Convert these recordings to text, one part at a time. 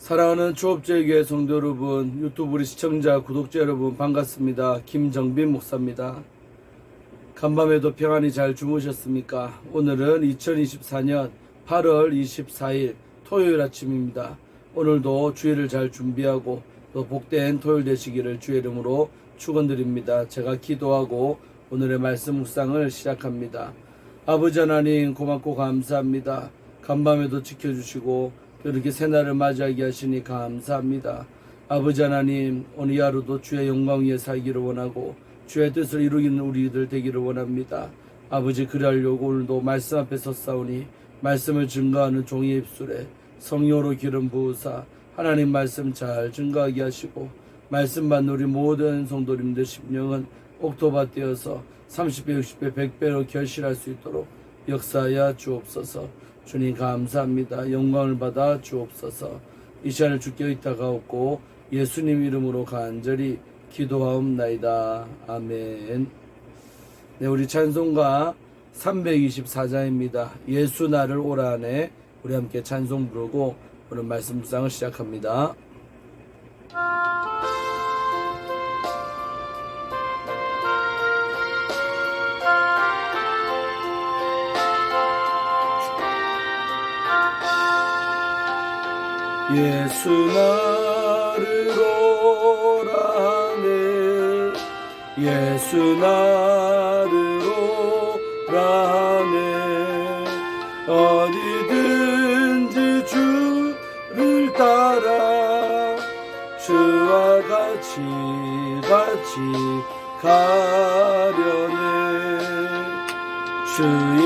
사랑하는 초업제교회 성도 여러분, 유튜브 우리 시청자, 구독자 여러분 반갑습니다. 김정빈 목사입니다. 간밤에도 평안히 잘 주무셨습니까? 오늘은 2024년 8월 24일 토요일 아침입니다. 오늘도 주일을 잘 준비하고 또 복된 토요일 되시기를 주의 이름으로 축원드립니다. 제가 기도하고 오늘의 말씀 묵상을 시작합니다. 아버지 하나님 고맙고 감사합니다. 간밤에도 지켜주시고 이렇게 새날을 맞이하게 하시니 감사합니다. 아버지 하나님, 오늘 하루도 주의 영광 위에 살기를 원하고 주의 뜻을 이루기는 우리들 되기를 원합니다. 아버지, 그리하려고 오늘도 말씀 앞에 섰사오니 말씀을 증거하는 종의 입술에 성령으로 기름 부으사 하나님 말씀 잘 증거하게 하시고 말씀 받는 우리 모든 성도님들 심령은 옥토밭되어서 30배, 60배, 100배로 결실할 수 있도록 역사하여 주옵소서. 주님 감사합니다. 영광을 받아 주옵소서. 이 시간을 주께 의탁하옵고 예수님 이름으로 간절히 기도하옵나이다. 아멘. 네, 우리 찬송가 324장입니다. 예수 나를 오라네. 우리 함께 찬송 부르고 오늘 말씀 묵상을 시작합니다. 예수 나를 오라네. 예수 나를 오라네. 어디든지 주를 따라 주와 같이 가려네. 주의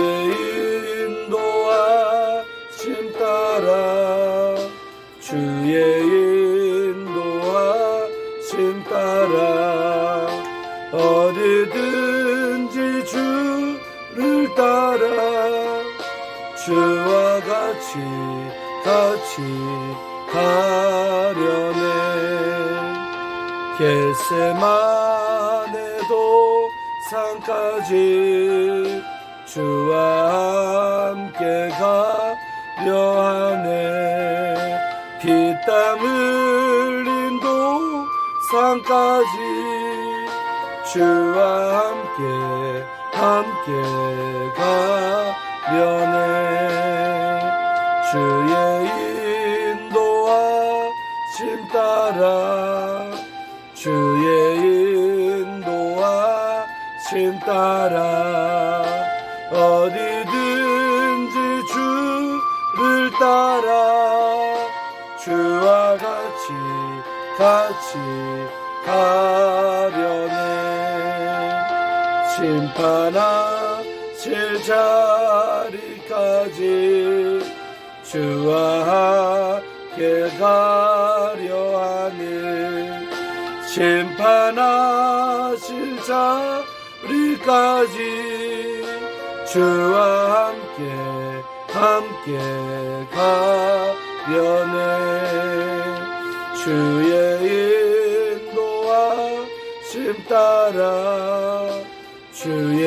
인도하심 따라 주의 인도하심 따라 어디든지 주를 따라 주와 같이 가려네. 겟세마네도 산까지 주와 함께 가려 하네. 피땀 흘린 도산까지 주와 함께 가려네. 주의 인도하심 따라 주의 인도하심 따라 어디든지 주를 따라 주와 같이 가려네. 심판하실 자리까지 주와 함께 가려 하네. 심판하실 자리까지 주와 함께 가려네. 주의 인도하심 따라 주의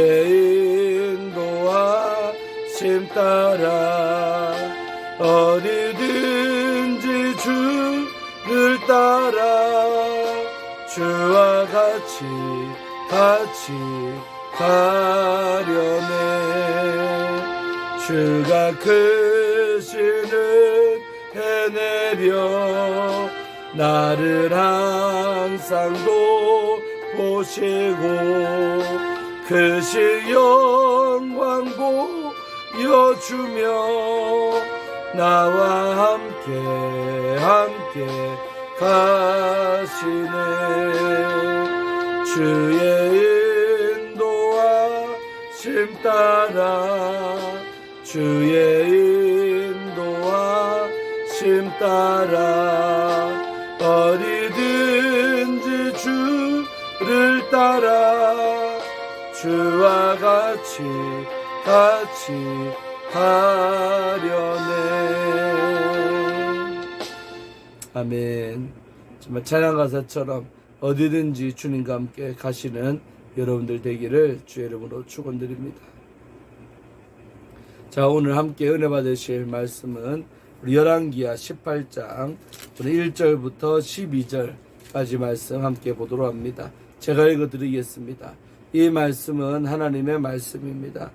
인도하심 따라 어디든지 주를 따라 주와 같이 가려네. 주가 크시는 해내려 나를 항상 보시고 크신 영광 보여주며 나와 함께 가시네. 주의 인도하심 따라 주의 인도하심 따라 어디든지 주를 따라 주와 같이 가려네. 아멘. 정말 찬양 가사처럼 어디든지 주님과 함께 가시는 여러분들 되기를 주의 이름으로 축원드립니다. 자, 오늘 함께 은혜 받으실 말씀은 우리 열왕기하 18장 우리 1절부터 12절까지 말씀 함께 보도록 합니다. 제가 읽어드리겠습니다. 이 말씀은 하나님의 말씀입니다.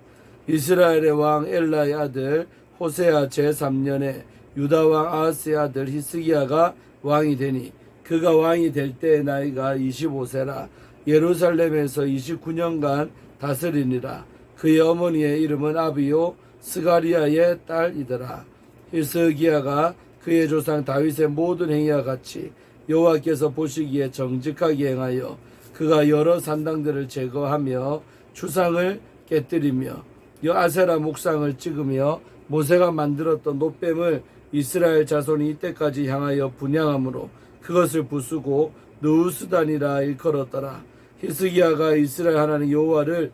이스라엘의 왕 엘라의 아들 호세아 제3년에 유다 왕 아하스의 아들 히스기야가 왕이 되니 그가 왕이 될 때의 나이가 25세라. 예루살렘에서 29년간 다스리니라. 그의 어머니의 이름은 아비요 스가리아의 딸이더라. 히스기야가 그의 조상 다윗의 모든 행위와 같이 여호와께서 보시기에 정직하게 행하여 그가 여러 산당들을 제거하며 추상을 깨뜨리며 아세라 목상을 찍으며 모세가 만들었던 놋뱀을 이스라엘 자손이 이때까지 향하여 분향함으로 그것을 부수고 느우스단이라 일컬었더라. 히스기야가 이스라엘 하나님 여호와를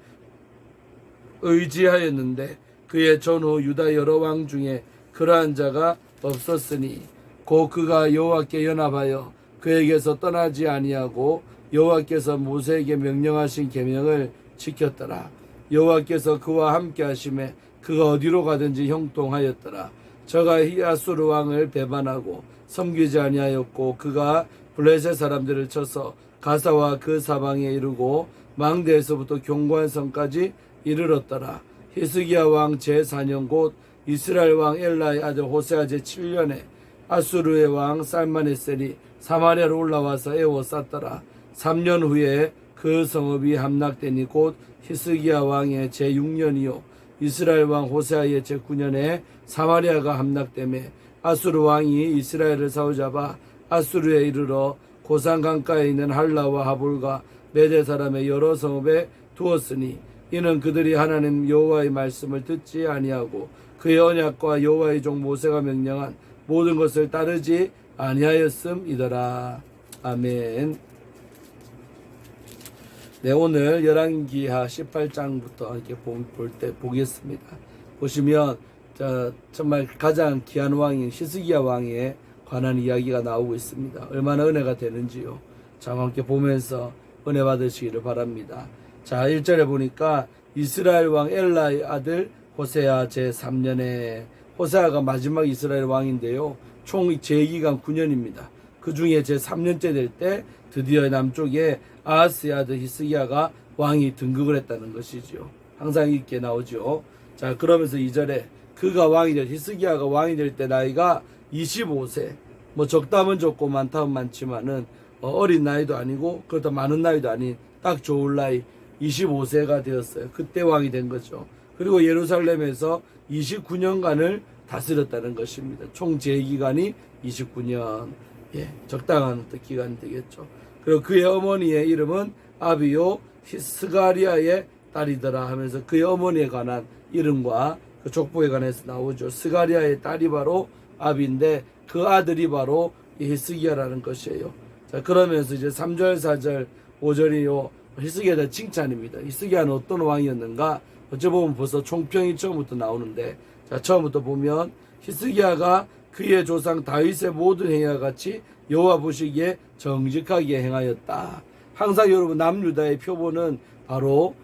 의지하였는데 그의 전후 유다 여러 왕 중에 그러한 자가 없었으니 곧 그가 여호와께 연합하여 그에게서 떠나지 아니하고 여호와께서 모세에게 명령하신 계명을 지켰더라. 여호와께서 그와 함께 하심에 그가 어디로 가든지 형통하였더라. 저가 히아수르 왕을 배반하고 섬기지 아니하였고 그가 블레셋 사람들을 쳐서 가사와 그 사방에 이르고 망대에서부터 견고한 성까지 이르렀더라. 히스기야 왕 제4년 곧 이스라엘 왕 엘라의 아들 호세아 제7년에 아수르의 왕 살마네셀이 사마리아로 올라와서 에워쌌더라. 3년 후에 그 성읍이 함락되니 곧 히스기야 왕의 제6년이요 이스라엘 왕 호세아의 제9년에 사마리아가 함락되매 아수르 왕이 이스라엘을 사로잡아 아수르에 이르러 고산 강가에 있는 할라와 하볼과 메대 사람의 여러 성읍에 두었으니 이는 그들이 하나님 여호와의 말씀을 듣지 아니하고 그의 언약과 여호와의 종 모세가 명령한 모든 것을 따르지 아니하였음이더라. 아멘. 네, 오늘 열왕기하 18장부터 이렇게 보겠습니다. 보시면 정말 가장 귀한 왕인 히스기야 왕에 관한 이야기가 나오고 있습니다. 얼마나 은혜가 되는지요. 자, 함께 보면서 은혜 받으시기를 바랍니다. 자, 1절에 보니까 이스라엘 왕 엘라의 아들 호세아 제3년에 호세아가 마지막 이스라엘 왕인데요. 총 재기간 9년입니다. 그 중에 제3년째 될 때 드디어 남쪽에 아하스의 아들 히스기야가 왕이 등극을 했다는 것이죠. 항상 이렇게 나오죠. 자, 그러면서 2절에 그가 왕이 될 히스기야가 왕이 될 때 나이가 25세. 뭐 적다면 적고 많다면 많지만은 어린 나이도 아니고 그렇다 많은 나이도 아닌 딱 좋을 나이 25세가 되었어요. 그때 왕이 된 거죠. 그리고 예루살렘에서 29년간을 다스렸다는 것입니다. 총 재기간이 29년. 예, 적당한 기간이 되겠죠. 그리고 그의 어머니의 이름은 아비요 스가리아의 딸이더라 하면서 그의 어머니에 관한 이름과 그 족보에 관해서 나오죠. 스가리아의 딸이 바로 아비인데 그 아들이 바로 히스기야라는 것이에요. 자, 그러면서 이제 3절, 4절, 5절이요. 히스기야에 대한 칭찬입니다. 히스기야는 어떤 왕이었는가? 어찌 보면 벌써 총평이 처음부터 나오는데, 자, 처음부터 보면 히스기야가 그의 조상 다윗의 모든 행위와 같이 여호와 보시기에 정직하게 행하였다. 항상 여러분 남유다의 표본은 바로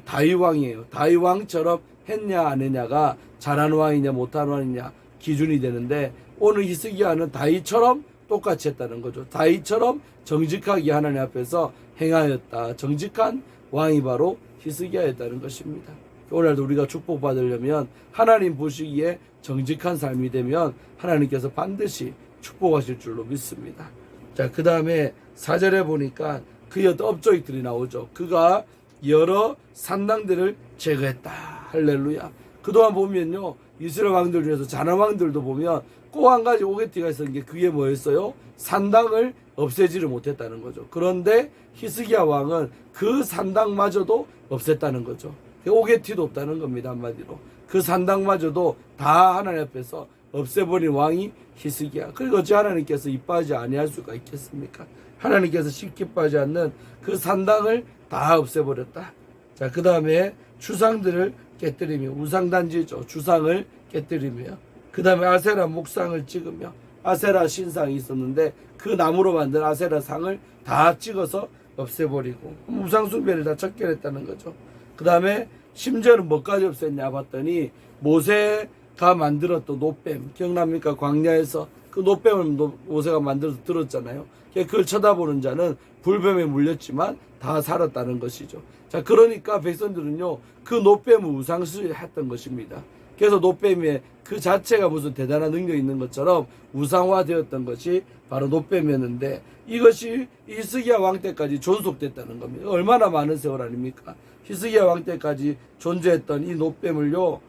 다윗 왕이에요. 다윗 왕처럼 했냐 안 했냐가 잘한 왕이냐 못한 왕이냐 기준이 되는데 오늘 히스기야는 다윗처럼 똑같이 했다는 거죠. 다윗처럼 정직하게 하나님 앞에서 행하였다. 정직한 왕이 바로 히스기야였다는 것입니다. 오늘도 우리가 축복받으려면 하나님 보시기에 정직한 삶이 되면 하나님께서 반드시 축복하실 줄로 믿습니다. 자, 그 다음에 4절에 보니까 그의 어떤 업적들이 나오죠. 그가 여러 산당들을 제거했다. 할렐루야. 그동안 보면요, 이스라엘 왕들 중에서 잘한 왕들도 보면 꼭 한 가지 오게티가 있었는 게 그게 뭐였어요? 산당을 없애지를 못했다는 거죠. 그런데 히스기야 왕은 그 산당마저도 없앴다는 거죠. 오게티도 없다는 겁니다. 한마디로. 그 산당마저도 다 하나님 앞에서 없애버린 왕이 히스기야. 그리고 어찌 하나님께서 이뻐하지 아니할 수가 있겠습니까? 하나님께서 쉽게 빠지 않는 그 산당을 다 없애버렸다. 자, 그 다음에 추상들을 깨뜨리며, 우상단지죠. 주상을 깨뜨리며, 그 다음에 아세라 목상을 찍으며, 아세라 신상이 있었는데 그 나무로 만든 아세라 상을 다 찍어서 없애버리고 우상숭배를 다 척결했다는 거죠. 그 다음에 심지어는 뭐까지 없앴냐 봤더니 모세가 만들었던 놋뱀, 기억납니까? 광야에서 그 노뱀을 모세가 만들어서 들었잖아요. 그걸 쳐다보는 자는 불뱀에 물렸지만 다 살았다는 것이죠. 자, 그러니까 백성들은요, 그 노뱀을 우상시했던 것입니다. 그래서 노뱀의 그 자체가 무슨 대단한 능력이 있는 것처럼 우상화되었던 것이 바로 노뱀이었는데, 이것이 히스기야 왕 때까지 존속됐다는 겁니다. 얼마나 많은 세월 아닙니까? 히스기야 왕 때까지 존재했던 이 노뱀을요,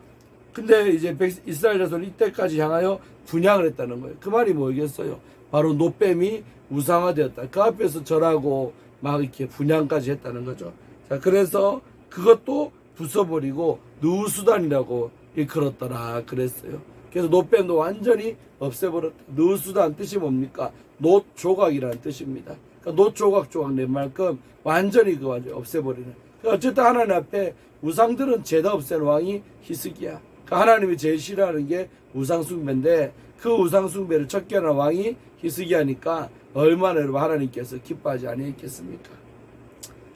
근데 이제 이스라엘 자손이 이때까지 향하여 분양을 했다는 거예요. 그 말이 뭐겠어요? 바로 노뱀이 우상화되었다. 그 앞에서 절하고 막 이렇게 분양까지 했다는 거죠. 자, 그래서 그것도 부숴버리고 느우수단이라고 일컬었더라 그랬어요. 그래서 노뱀도 완전히 없애버렸다. 느우수단 뜻이 뭡니까? 놋조각이라는 뜻입니다. 그러니까 놋조각 낸 만큼 완전히 그 완전히 없애버리는. 그러니까 어쨌든 하나님 앞에 우상들은 죄다 없애는 왕이 히스기야. 그러니까 하나님이 제일 싫어하는 게 우상숭배인데, 그 우상숭배를 척결한 왕이 히스기야니까 얼마나 여러분 하나님께서 기뻐하지 아니했겠습니까?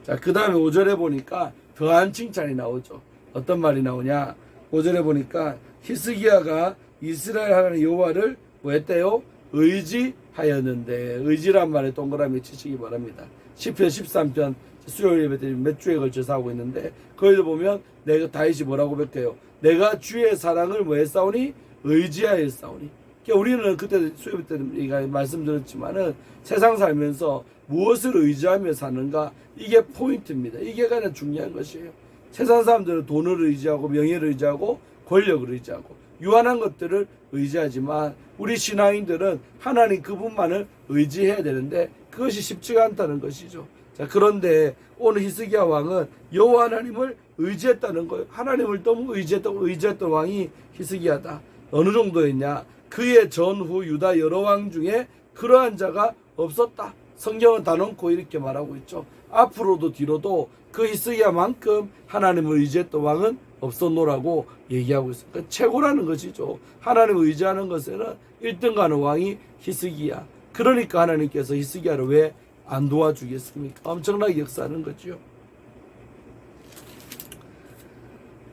자, 그 다음에 5절에 보니까 더한 칭찬이 나오죠. 어떤 말이 나오냐? 5절에 보니까 히스기야가 이스라엘 하나님 여호와를 뭐 했대요? 의지하였는데, 의지란 말에 동그라미 치시기 바랍니다. 10편 13편 수요일 예배 때 몇 주에 걸쳐서 하고 있는데, 거기서 보면 내가 다윗이 뭐라고 뱉어요? 내가 주의 사랑을 뭐 했사오니? 의지하였사오니. 그러니까 우리는 그때 수요일 때 말씀드렸지만은 세상 살면서 무엇을 의지하며 사는가, 이게 포인트입니다. 이게 가장 중요한 것이에요. 세상 사람들은 돈을 의지하고 명예를 의지하고 권력을 의지하고 유한한 것들을 의지하지만, 우리 신앙인들은 하나님 그분만을 의지해야 되는데 그것이 쉽지가 않다는 것이죠. 자, 그런데 오늘 히스기야 왕은 여호와 하나님을 의지했다는 거예요. 하나님을 너무 의지했던 왕이 히스기야다. 어느 정도였냐? 그의 전후 유다 여러 왕 중에 그러한 자가 없었다. 성경은 단언코 이렇게 말하고 있죠. 앞으로도 뒤로도 그 히스기야만큼 하나님을 의지했던 왕은 없었노라고 얘기하고 있어요. 그러니까 최고라는 것이죠. 하나님을 의지하는 것에는 1등 가는 왕이 히스기야. 그러니까 하나님께서 히스기야를 왜 안 도와주겠습니까? 엄청나게 역사하는 거죠.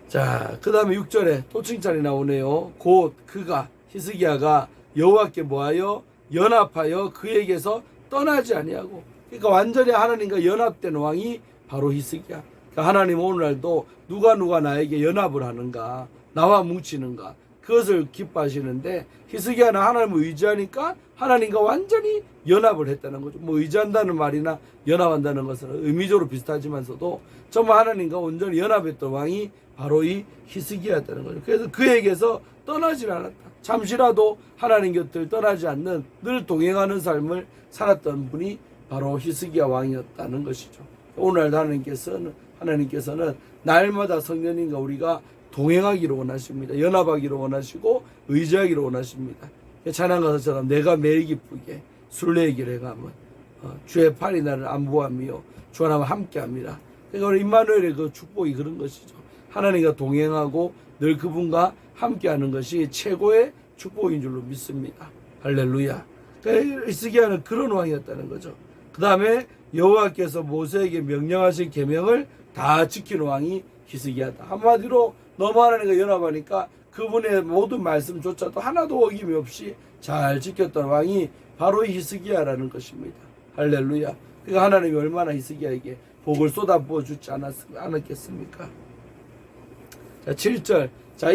자, 그 다음에 6절에 또 칭찬이 나오네요. 곧 그가 히스기야가 여호와께 뭐하여 연합하여 그에게서 떠나지 아니하고, 그러니까 완전히 하나님과 연합된 왕이 바로 히스기야. 그러니까 하나님 오늘날도 누가 나에게 연합을 하는가, 나와 뭉치는가, 그것을 기뻐하시는데, 히스기야는 하나님을 의지하니까 하나님과 완전히 연합을 했다는 거죠. 뭐 의지한다는 말이나 연합한다는 것은 의미적으로 비슷하지만서도 정말 하나님과 온전히 연합했던 왕이 바로 이 히스기야였다는 거죠. 그래서 그에게서 떠나질 않았다. 잠시라도 하나님 곁을 떠나지 않는, 늘 동행하는 삶을 살았던 분이 바로 히스기야 왕이었다는 것이죠. 오늘 하나님께서는 날마다 성령님과 우리가 동행하기를 원하십니다. 연합하기를 원하시고 의지하기를 원하십니다. 찬양 가사처럼 내가 매일 기쁘게 순례의 길에 가면 주의 팔이 나를 안보하며 주 하나님과 함께합니다. 그러니까 오늘 임마누엘의 그 축복이 그런 것이죠. 하나님과 동행하고 늘 그분과 함께하는 것이 최고의 축복인 줄로 믿습니다. 할렐루야. 그러니까 히스기야는 그런 왕이었다는 거죠. 그 다음에 여호와께서 모세에게 명령하신 계명을 다 지키는 왕이 히스기야다. 한마디로 너무 하나님과 연합하니까 그분의 모든 말씀조차도 하나도 어김이 없이 잘 지켰던 왕이 바로 히스기야라는 것입니다. 할렐루야. 그러니까 하나님이 얼마나 히스기야에게 복을 쏟아부어 주지 않았겠습니까? 자, 7절. 자,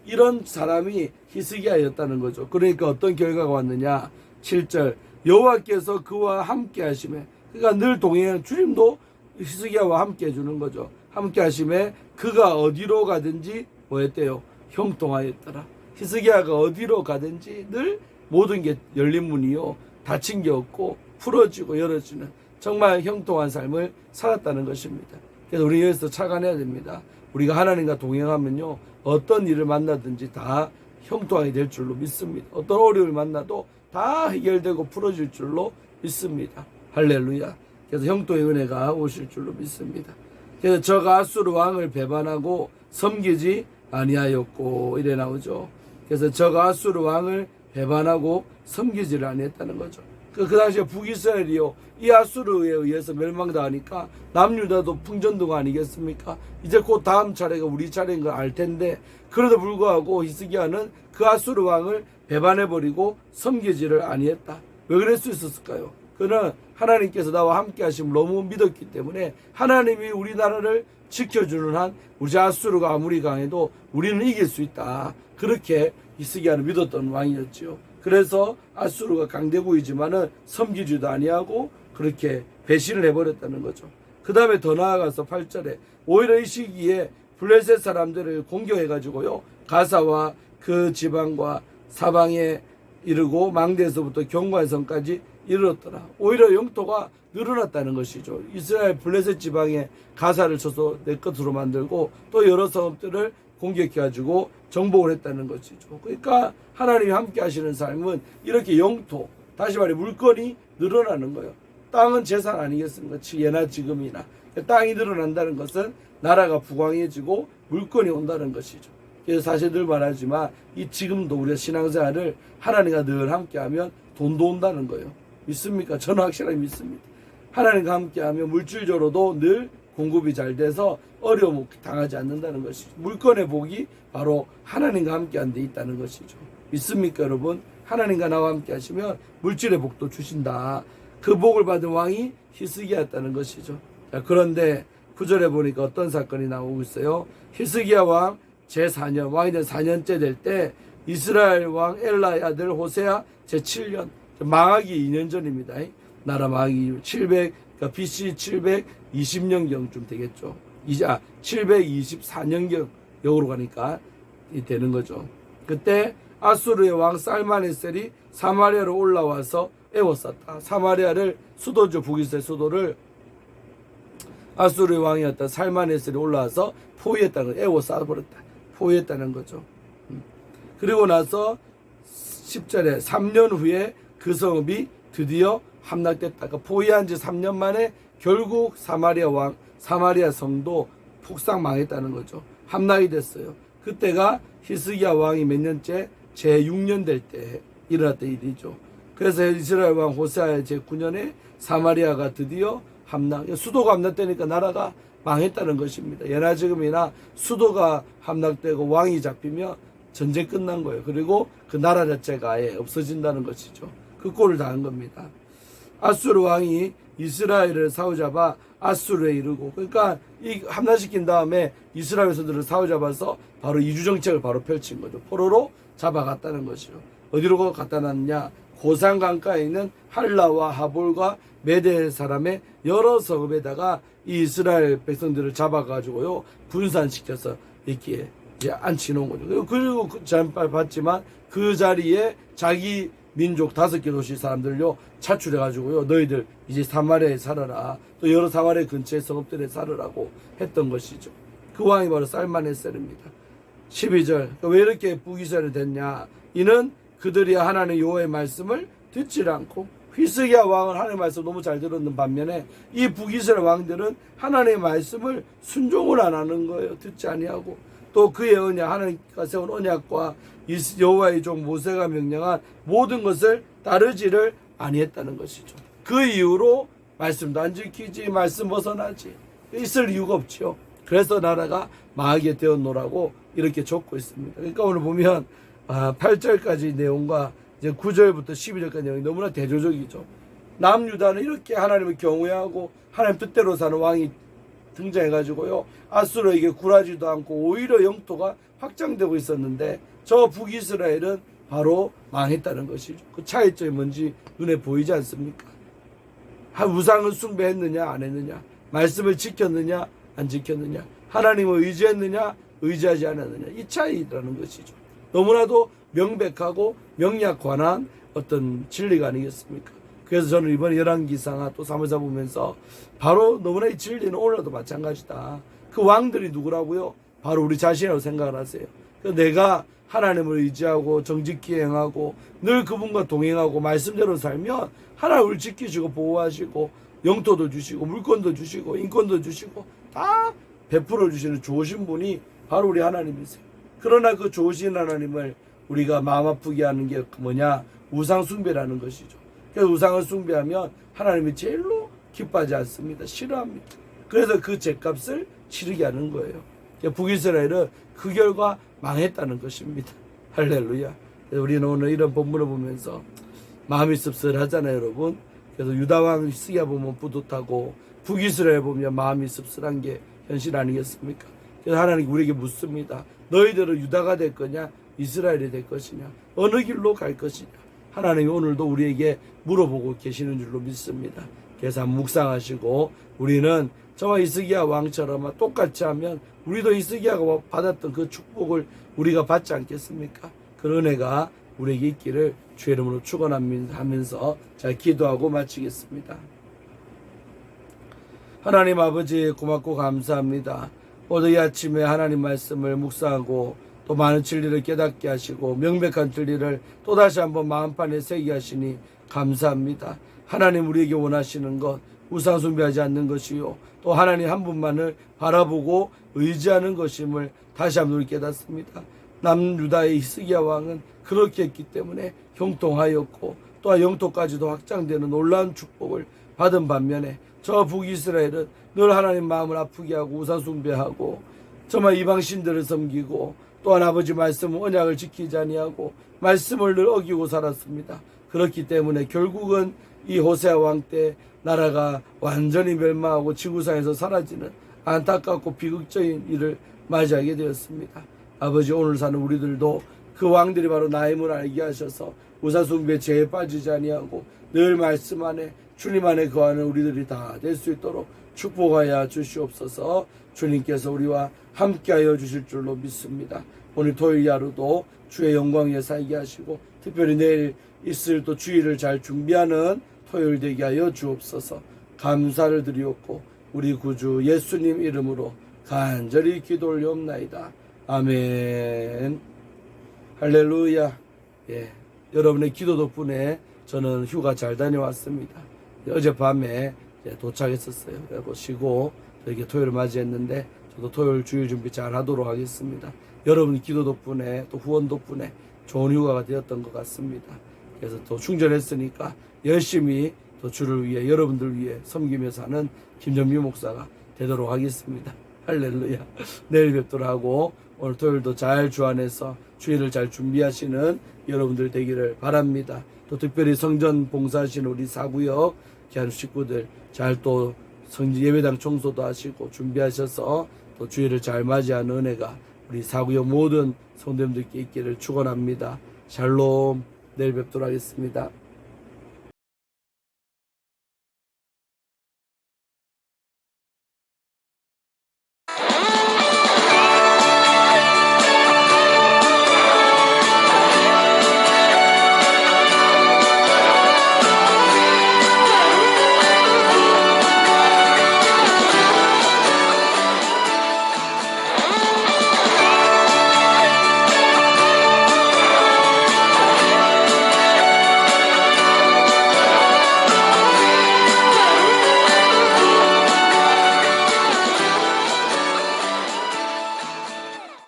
이런 사람이 히스기야였다는 거죠. 그러니까 어떤 결과가 왔느냐? 7절. 여호와께서 그와 함께 하심에, 그러니까 늘 동행하는 주님도 히스기야와 함께 해주는 거죠. 함께 하심에 그가 어디로 가든지 뭐 했대요? 형통하였더라. 히스기야가 어디로 가든지 늘 모든 게 열린 문이요, 닫힌 게 없고 풀어지고 열어지는 정말 형통한 삶을 살았다는 것입니다. 그래서 우리 여기서 착안해야 됩니다. 우리가 하나님과 동행하면요, 어떤 일을 만나든지 다 형통하게 될 줄로 믿습니다. 어떤 어려움을 만나도 다 해결되고 풀어질 줄로 믿습니다. 할렐루야. 그래서 형통의 은혜가 오실 줄로 믿습니다. 그래서 저가 아수르 왕을 배반하고 섬기지 아니하였고, 이래 나오죠. 그래서 저가 아수르 왕을 배반하고 섬기지를 아니했다는 거죠. 그 당시에 북이스라엘이요, 이 아수르에 의해서 멸망당하니까 남유다도 풍전도가 아니겠습니까? 이제 곧 다음 차례가 우리 차례인 걸 알 텐데, 그래도 불구하고 히스기야는 그 아수르 왕을 배반해버리고 섬기지를 아니했다. 왜 그럴 수 있었을까요? 그는 하나님께서 나와 함께 하심을 너무 믿었기 때문에 하나님이 우리나라를 지켜주는 한 우리 아수르가 아무리 강해도 우리는 이길 수 있다. 그렇게 히스기야를 믿었던 왕이었지요. 그래서 아수르가 강대국이지만은 섬기지도 아니하고 그렇게 배신을 해버렸다는 거죠. 그 다음에 더 나아가서 8절에 오히려 이 시기에 블레셋 사람들을 공격해가지고요, 가사와 그 지방과 사방에 이르고 망대에서부터 경관성까지 이르렀더라. 오히려 영토가 늘어났다는 것이죠. 이스라엘 블레셋 지방에 가사를 쳐서 내 것으로 만들고 또 여러 성읍들을 공격해가지고 정복을 했다는 것이죠. 그러니까 하나님이 함께 하시는 삶은 이렇게 영토, 다시 말해 물건이 늘어나는 거예요. 땅은 재산 아니겠습니까? 예나 지금이나. 땅이 늘어난다는 것은 나라가 부강해지고 물건이 온다는 것이죠. 그래서 사실 늘 말하지만 이 지금도 우리가 신앙생활을 하나님과 늘 함께하면 돈도 온다는 거예요. 믿습니까? 저는 확실하게 믿습니다. 하나님과 함께하면 물질적으로도 늘 공급이 잘 돼서 어려움 당하지 않는다는 것이죠. 물건의 복이 바로 하나님과 함께한 데 있다는 것이죠. 믿습니까, 여러분? 하나님과 나와 함께 하시면 물질의 복도 주신다. 그 복을 받은 왕이 히스기야였다는 것이죠. 자, 그런데 9절에 보니까 어떤 사건이 나오고 있어요. 히스기야 왕 제4년, 왕이 된 4년째 될 때 이스라엘 왕 엘라의 아들 호세아 제7년, 망하기 2년 전입니다. 나라 망하기 700, 그러니까 BC 720년경쯤 되겠죠. 724년경 역으로 가니까 되는 거죠. 그때 아수르의 왕 살마네셀이 사마리아로 올라와서 에워쌌다. 사마리아를 수도죠. 북이스라엘 수도를 아수르의 왕이었던 살마네셀이 올라와서 포위했다는 거예요. 에워싸버렸다. 포위했다는 거죠. 그리고 나서 10절에 3년 후에 그 성읍이 드디어 함락됐다. 그러니까 포위한 지 3년 만에 결국 사마리아 성도 폭삭 망했다는 거죠. 함락이 됐어요. 그때가 히스기야 왕이 몇 년째? 제6년 될 때 일어났던 일이죠. 그래서 이스라엘 왕 호세아의 제9년에 사마리아가 드디어 함락, 수도가 함락되니까 나라가 망했다는 것입니다. 예나 지금이나 수도가 함락되고 왕이 잡히면 전쟁 끝난 거예요. 그리고 그 나라 자체가 아예 없어진다는 것이죠. 그 꼴을 당한 겁니다. 아수르 왕이 이스라엘을 사로잡아 아수르에 이르고, 그러니까 이 함락시킨 다음에 이스라엘 선들을 사로잡아서 바로 이주 정책을 바로 펼친 거죠. 포로로 잡아갔다는 것이죠. 어디로 갖다 놨냐? 고산 강가에 있는 할라와 하볼과 메대 사람의 여러 성읍에다가 이 이스라엘 백성들을 잡아가지고요, 분산시켜서 이렇게 이제 앉혀놓은 거죠. 그리고 잠깐 봤지만 그 자리에 자기 민족 5개 도시 사람들요 차출해가지고요, 너희들 이제 사마리아에 살아라, 또 여러 사마리아 근처의 성읍들에 살으라고 했던 것이죠. 그 왕이 바로 살마네셀입니다. 12절, 왜 이렇게 북이스라엘이 됐냐? 이는 그들이 하나님 여호와의 말씀을 듣지 않고, 히스기야 왕은 하나님의 말씀 너무 잘 들었는 반면에 이 북이스라엘 왕들은 하나님의 말씀을 순종을 안 하는 거예요. 듣지 아니하고, 또 그의 언약, 하나님과 세운 언약과 여호와의 종 모세가 명령한 모든 것을 따르지를 아니했다는 것이죠. 그 이후로 말씀도 안 지키지, 말씀 벗어나지, 있을 이유가 없죠. 그래서 나라가 망하게 되었노라고 이렇게 적고 있습니다. 그러니까 오늘 보면 8절까지 내용과 이제 9절부터 12절까지 내용이 너무나 대조적이죠. 남유다는 이렇게 하나님을 경외하고 하나님 뜻대로 사는 왕이 등장해가지고요, 아수르에게 굴하지도 않고 오히려 영토가 확장되고 있었는데, 저 북이스라엘은 바로 망했다는 것이죠. 그 차이점이 뭔지 눈에 보이지 않습니까? 우상을 숭배했느냐 안 했느냐, 말씀을 지켰느냐 안 지켰느냐, 하나님을 의지했느냐 의지하지 않았느냐, 이 차이라는 것이죠. 너무나도 명백하고 명약관한 어떤 진리가 아니겠습니까? 그래서 저는 이번에 열왕기상하 또 사무사 보면서 바로 너무나 이 진리는 오늘도 마찬가지다. 그 왕들이 누구라고요? 바로 우리 자신이라고 생각을 하세요. 내가 하나님을 의지하고 정직히 행하고 늘 그분과 동행하고 말씀대로 살면 하나님 우리를 지키시고 보호하시고 영토도 주시고 물건도 주시고 인권도 주시고 다 베풀어 주시는 좋으신 분이 바로 우리 하나님이세요. 그러나 그 좋으신 하나님을 우리가 마음 아프게 하는 게 뭐냐? 우상 숭배라는 것이죠. 그래서 우상을 숭배하면 하나님이 제일로 기뻐하지 않습니다. 싫어합니다. 그래서 그 죗값을 치르게 하는 거예요. 북이스라엘은 그 결과 망했다는 것입니다. 할렐루야. 그래서 우리는 오늘 이런 본문을 보면서 마음이 씁쓸하잖아요, 여러분. 그래서 유다왕 히스기야 보면 뿌듯하고 북이스라엘 보면 마음이 씁쓸한 게 현실 아니겠습니까? 그래서 하나님 우리에게 묻습니다. 너희들은 유다가 될 거냐, 이스라엘이 될 것이냐, 어느 길로 갈 것이냐. 하나님이 오늘도 우리에게 물어보고 계시는 줄로 믿습니다. 그래서 한번 묵상하시고 우리는 저와 히스기야 왕처럼 똑같이 하면 우리도 히스기야가 받았던 그 축복을 우리가 받지 않겠습니까? 그 은혜가 우리에게 있기를 주의 이름으로 축원하면서 잘 기도하고 마치겠습니다. 하나님 아버지 고맙고 감사합니다. 오늘 이 아침에 하나님 말씀을 묵상하고 또 많은 진리를 깨닫게 하시고 명백한 진리를 또다시 한번 마음판에 새게 하시니 감사합니다. 하나님 우리에게 원하시는 것 우상 숭배하지 않는 것이요 또 하나님 한 분만을 바라보고 의지하는 것임을 다시 한번 깨닫습니다. 남유다의 히스기야 왕은 그렇게 했기 때문에 형통하였고 또한 영토까지도 확장되는 놀라운 축복을 받은 반면에 저 북이스라엘은 늘 하나님 마음을 아프게 하고 우상 숭배하고 정말 이방신들을 섬기고 또한 아버지 말씀 언약을 지키지 아니하고 말씀을 늘 어기고 살았습니다. 그렇기 때문에 결국은 이 호세아 왕 때 나라가 완전히 멸망하고 지구상에서 사라지는 안타깝고 비극적인 일을 맞이하게 되었습니다. 아버지 오늘 사는 우리들도 그 왕들이 바로 나임을 알게 하셔서 우상숭배 죄에 빠지지 아니하고 늘 말씀 안에 주님 안에 거하는 우리들이 다 될 수 있도록 축복하여 주시옵소서. 주님께서 우리와 함께하여 주실 줄로 믿습니다. 오늘 토요일 하루도 주의 영광에 살게 하시고 특별히 내일 있을 또 주일을 잘 준비하는 토요일 되게 하여 주옵소서. 감사를 드리옵고 우리 구주 예수님 이름으로 간절히 기도 올리옵나이다. 아멘. 할렐루야. 예, 여러분의 기도 덕분에 저는 휴가 잘 다녀왔습니다. 어젯밤에 도착했었어요. 그리고 쉬고 이렇게 토요일을 맞이했는데 저도 토요일 주일 준비 잘 하도록 하겠습니다. 여러분의 기도 덕분에 또 후원 덕분에 좋은 휴가가 되었던 것 같습니다. 그래서 또 충전했으니까 열심히 또 주를 위해 여러분들 위해 섬기며 사는 김정민 목사가 되도록 하겠습니다. 할렐루야. 내일 뵙도록 하고 오늘 토요일도 잘 주 안에서 주일을 잘 준비하시는 여러분들 되기를 바랍니다. 또 특별히 성전 봉사하시는 우리 사구역 귀한 식구들 잘 또 예배당 청소도 하시고 준비하셔서 또 주일을 잘 맞이하는 은혜가 우리 사구역 모든 성도님들께 있기를 축원합니다. 샬롬. 내일 뵙도록 하겠습니다.